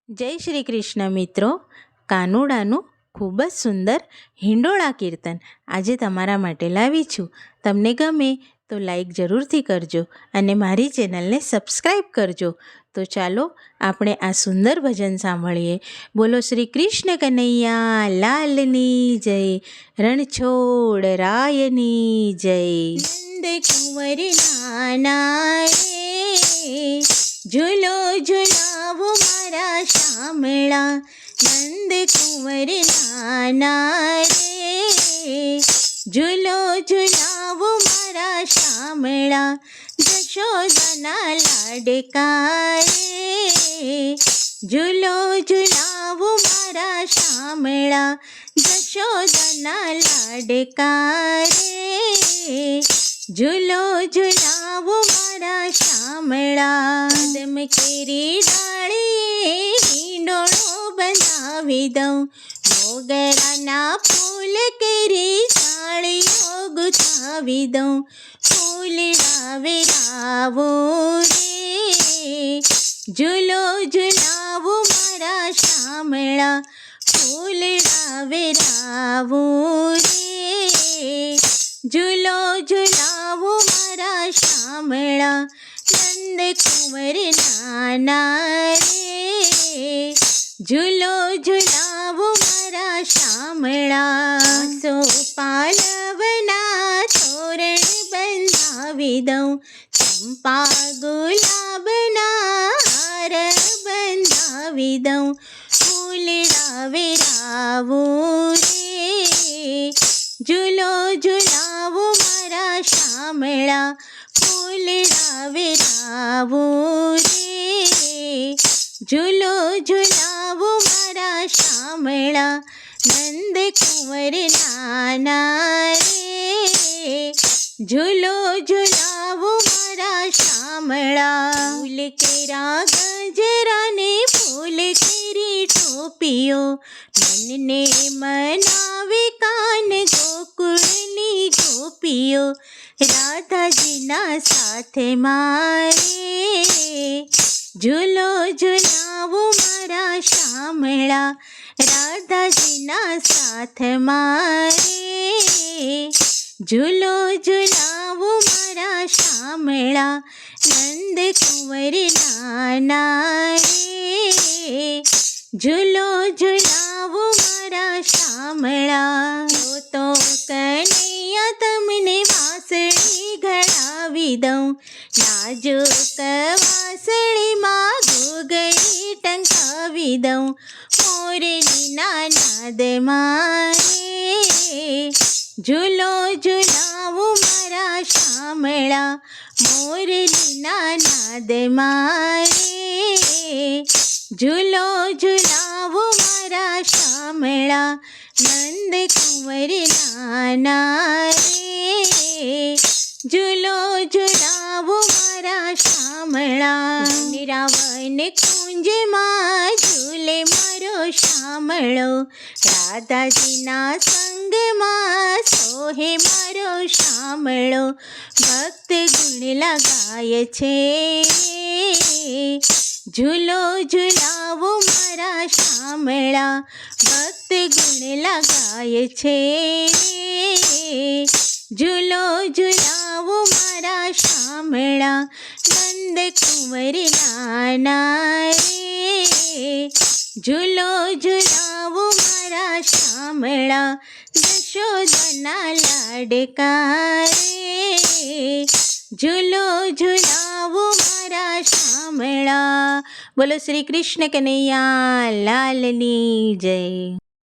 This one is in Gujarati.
જય શ્રી કૃષ્ણ મિત્રો. કાનુડાનું ખૂબ જ સુંદર હિંડોળા કીર્તન આજે તમારા માટે લાવી છું. તમને ગમે તો લાઈક જરૂરથી કરજો અને મારી ચેનલને સબસ્ક્રાઈબ કરજો. તો ચાલો આપણે આ સુંદર ભજન સાંભળીએ. બોલો શ્રી કૃષ્ણ કનૈયા લાલની જય, રણછોડ રાયની જય. નંદ કુંવર નાના રે, ઝૂલો ઝુલાવો મારા શામળા. નંદ કુંવર નાના રે, ઝૂલો ઝુલાવો મારા શામળા. જશોદાના લાડકા રે, ઝૂલો ઝુલાવો મારા શામળા. જશોદાના લાડકા રે, ઝૂલો ઝુલાવો મારા શામળા. કદમ કેરી ડાળીએ હિંડોળો બંધાવી દઉં, મોગરાના ફૂલ કેરી સાળીઓ ગુથાવી દઉં. ફૂલડા વેરાવો રે, ઝૂલો ઝુલાવો મારા શામળા. ફૂલડા વેરાવો રે, ઝૂલો ઝુલાવો મારા શામળા. નંદ કુંવર નાના રે, ઝૂલો ઝુલાવો મારા શામળા. પાલવના તોરણ બંધાવી દઉં, ચંપા ગુલાબના હાર બંધાવી દઉં. ફૂલડા વેરાવો રે, ઝૂલો ઝુલાવો મારા શામળા. ફૂલડા વેરાવો રે, ઝૂલો ઝુલાવો મારા શામળા. નંદ કુંવર નાના રે, ઝૂલો ઝુલાવો મારા શામળા. ફૂલ કેરા ગજરાને ફૂલ કેરી ટોપીઓ, મનને મનાવે કાન ગોકુળની ગોપીઓ. રાધાજીના સાથે મારે, ઝૂલો ઝુલાવો મારા શામળા. રાધાજીના સાથ મારે, ઝૂલો ઝુલાવો મારા શામળા. નંદ કુંવર નાના રે, ઝૂલો ઝુલાવો મારા શામળા. તો કનૈયા તમને વાંસળી ઘડાવી દઉં, નાજુક વાંસળીમાં ઘૂઘરી ટંકાવી દઉં. મોરલીના નાદ મારે, ઝૂલો ઝુલાવો મારા શામળા. મોરલીના નાદ મારે, ઝૂલો ઝુલાવો મારા શામળા. નંદ કુંવર નાના રે, ઝૂલો ઝુલાવો મારા શામળા. રાવણ કુંજમાં ઝૂલે મારો શામળો, રાધાજીના સંગમાં સોહે મારો શામળો. ભક્ત ગુણ લગાય છે, ઝૂલો ઝુલાવો મારા શામળા. ભક્ત ગુણ લગાય છે, ઝૂલો ઝુલાવો મારા શામળા. નંદ કુંવર નાના રે, ઝૂલો ઝુલાવો મારા શામળા. જશોદાના લાડકા રે, ઝૂલો ઝુલાવો મારા શામળા. બોલો શ્રી કૃષ્ણ કનૈયા લાલની જય.